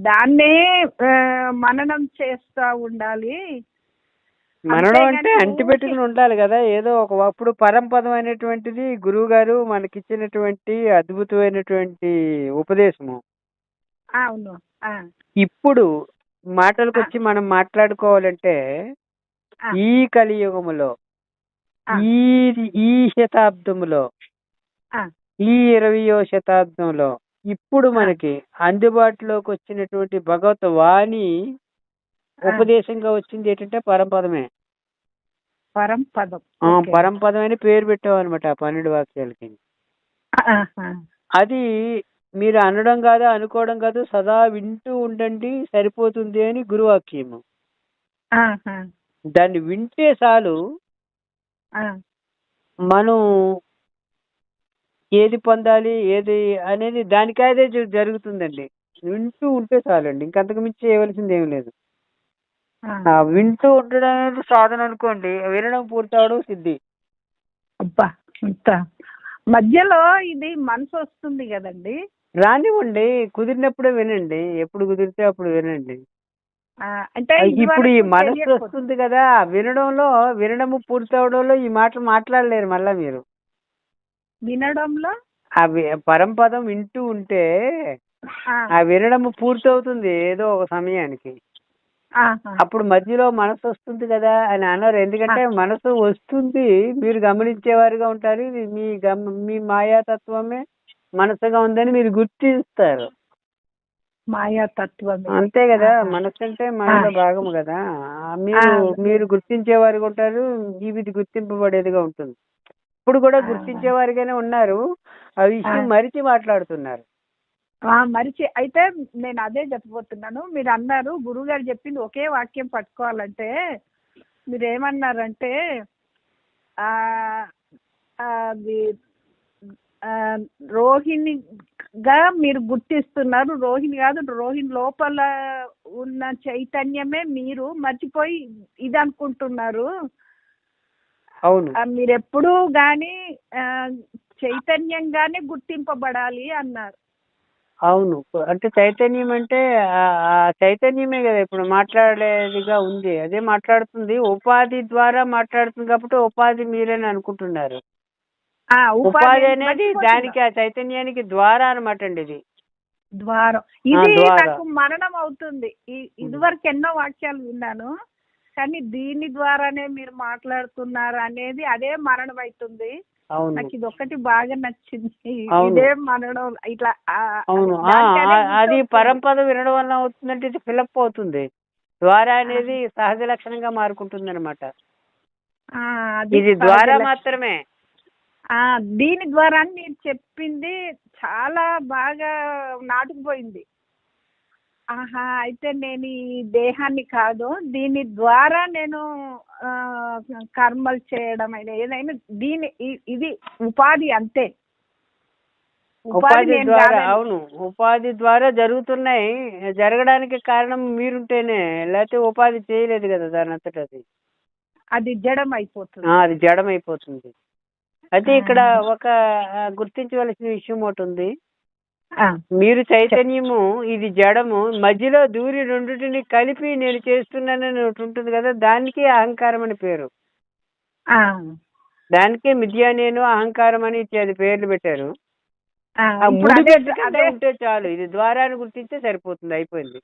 దాన్నే మననం చేస్తా ఉండాలి. మననం అంటే అంతేగాని అంటి ఊరికే పెట్టుకుని ఉండాలి కదా. ఏదో ఒకప్పుడు పరంపదం అనేటువంటిది గురువు గారు మనకిచ్చినటువంటి అద్భుతమైనటువంటి ఉపదేశము. అవును. ఆ, ఇప్పుడు ఆ, మాటలకొచ్చి మనం మాట్లాడుకోవాలంటే ఆ, ఈ కలియుగములో, ఆ, ఈ ఈ శతాబ్దములో, ఆ, ఈ 20వ శతాబ్దంలో ఇప్పుడు ఆ, మనకి అందుబాటులోకి వచ్చినటువంటి భగవత్ వాణి ఆ. ఉపదేశంగా వచ్చింది ఏంటంటే పరంపదమే. పరంపదం. ఓకే. పరంపదం అని పేరు పెట్టామన్నమాట ఆ 12 వాక్యాలకి. ఆహా. అది మీరు అనడం కాదు, అనుకోవడం కాదు, సదా వింటూ ఉండండి సరిపోతుంది అని గురువాక్యము. ఆహా. దాన్ని వింటే చాలు ఆ, మనం ఏది పొందాలి ఏది అనేది దానికదే జరుగుతుందండి. వింటూ ఉంటే చాలండి, ఇంకంతకు మించి చేయవలసింది ఏమి లేదు. ఆ. వింటూ ఉండడం అనేది సాధన అనుకోండి, వినడం పూర్తవడం సిద్ధి. అబ్బా, ఇంత మధ్యలో ఇది మనసు వస్తుంది కదండి. రానివ్వండి, కుదిరినప్పుడే వినండి, ఎప్పుడు కుదిరితే అప్పుడు వినండి. ఆ, అంటే ఇప్పుడు ఈ ఇదివరకు మనస్సు తెలియకపోతే వస్తుంది కదా, వినడము పూర్తవడంలో ఈ మాటలు మాట్లాడలేరు మళ్ళా మీరు. వినడంలో అవి పరంపదం వింటూ ఉంటే ఆ, ఆ వినడము పూర్తవుతుంది ఏదో ఒక సమయానికి. ఆహా, అప్పుడు మధ్యలో మనసు వస్తుంది కదా అని అన్నారు. ఆ, ఎందుకంటే మనసు వస్తుంది, మీరు గమనించేవారుగా ఉంటారు. ఇది మీ మాయాతత్వమే మనసుగా ఉందని మీరు గుర్తిస్తారు. మాయాతత్వమే. అంతే కదా, ఆహా. మనసు అంటే ఆ, మనలో భాగము కదా. ఆ, మీరు గుర్తించేవారుగా ఉంటారు, ఇది గుర్తింపబడేదిగా ఉంటుంది. ఇప్పుడు కూడా ఆ, గుర్తించేవారిగానే ఉన్నారు, ఆ ఆ, విషయం మరిచి మాట్లాడుతున్నారు. మరిచి అయితే నేను అదే చెప్పబోతున్నాను. మీరు అన్నారు గురువుగారు చెప్పింది ఒకే వాక్యం పట్టుకోవాలంటే మీరు ఏమన్నారంటే ఆ అది ఆ, రోహిణిగా మీరు గుర్తిస్తున్నారు. రోహిణి కాదు, రోహిణి లోపల ఉన్న చైతన్యమే మీరు మర్చిపోయి ఇది అనుకుంటున్నారు. అవును, మీరు ఎప్పుడూ గాని చైతన్యంగానే గుర్తింపబడాలి అన్నారు. అవును. అంటే చైతన్యం అంటే ఆ చైతన్యమే కదా ఇప్పుడు మాట్లాడేదిగా ఉంది, అదే మాట్లాడుతుంది. ఉపాధి ద్వారా మాట్లాడుతుంది కాబట్టి ఉపాధి మీరని అనుకుంటున్నారు. ఉపాధి ఉపాధి అనేది మర్చిపోతున్నా. దానికి ఆ చైతన్యానికి ద్వారా అనమాట అండి ఇది. ద్వారం ఇది ద్వారా. నాకు మరణం అవుతుంది. ఇదివరకు ఎన్నో వాక్యాలు విన్నాను, కానీ దీని ద్వారానే మీరు మాట్లాడుతున్నారు అనేది అదే మరణం అవుతుంది. అవును, నాకు ఇది ఒక్కటి బాగా నచ్చింది. అవును, ఇదే మనడం ఇట్లా అవును. దానికదే అది గుర్తొస్తుంది. పరంపద వినడం వల్ల అవుతుందంటే ఇది ఫిలప్ అవుతుంది. ద్వారా అనేది సహజ లక్షణంగా మారుకుంటుంది అనమాట. అది ఇది సహజ ద్వారా లక్షణం. మాత్రమే. దీని ద్వారా మీరు చెప్పింది చాలా బాగా నాటుకుపోయింది. ఆహా, అయితే నేను ఈ దేహాన్ని కాదు, దీని ద్వారా నేను ఆ, కర్మలు చేయడం అయినా ఏదైనా ఇది ఉపాధి అంతే. ఉపాధి ఉపాధి నేను ద్వారా, కాదని. అవును, ఉపాధి ద్వారా జరుగుతున్నాయి. జరగడానికి కారణం మీరుంటేనే, లేకపోతే ఉపాధి చేయలేదు కదా దాని అంతట అది. అది జడం అయిపోతుంది. అది జడమైపోతుంది. అయితే ఆ, ఇక్కడ ఒక గుర్తించవలసిన విషయం ఒకటి ఉంది. ఆ, మీరు చెప్ చైతన్యము, ఇది జడము, మధ్యలో దూరి రెండింటిని కలిపి నేను చేస్తున్నానని ఒకటి ఉంటుంది కదా, దానికి అహంకారం అని పేరు. ఆ, దానికే మిథ్యా నేను అహంకారం అని ఇత్యాది పేర్లు పెట్టారు. ఇప్పుడు ముడి అదే పెట్టుకుంటే అదే ఉంటే చాలు, ఇది ద్వారాన్ని గుర్తింస్తే సరిపోతుంది, అయిపోయింది.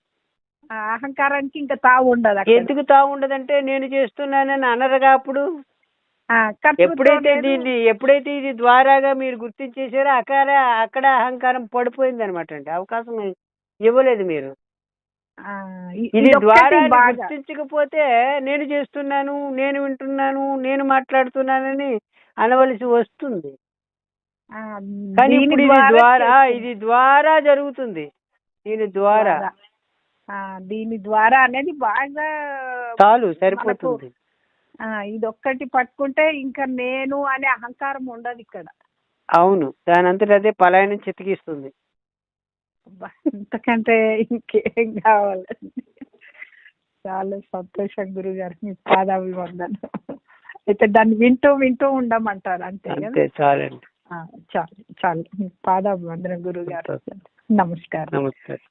అహంకారానికి ఇంకా తావు ఉండదు అక్కడ. ఎందుకు తా ఉండదంటే నేను చేస్తున్నానని అనరుగా అప్పుడు. కర్తృత్వం లేదు. ఎప్పుడైతే ఇది ద్వారాగా మీరు గుర్తించేసారో అక్కడ అహంకారం పడిపోయింది అనమాట అండి, అవకాశం ఇవ్వలేదు మీరు. ఇది ఇదొక్కటి ద్వారాన్ని బాగా గుర్తించకపోతే నేను చేస్తున్నాను, నేను వింటున్నాను, నేను మాట్లాడుతున్నానని అనవలసి వస్తుంది. కానీ దీని ఇప్పుడు ద్వారా ఇది ద్వారా జరుగుతుంది. దీని ద్వారా దీని ద్వారా అనేది బాగా చాలు, మనకు సరిపోతుంది. ఇదొక్కటి పట్టుకుంటే ఇంకా నేను అనే అహంకారం ఉండదు ఇక్కడ. అవును, దాని అంతటా అదే పలాయనం చితికిస్తుంది. ఇంతకంటే ఇంకేం కావాలండి. చాలా సంతోషం గురుగారు, మీ పాదాభివందనం. అయితే దాన్ని వింటూ వింటూ ఉండమంటారు అంతే కదా. అంతే చాలండి. చాలు చాలు, మీ పాదాభివందనం గురుగారు. నమస్కారం. నమస్కారం.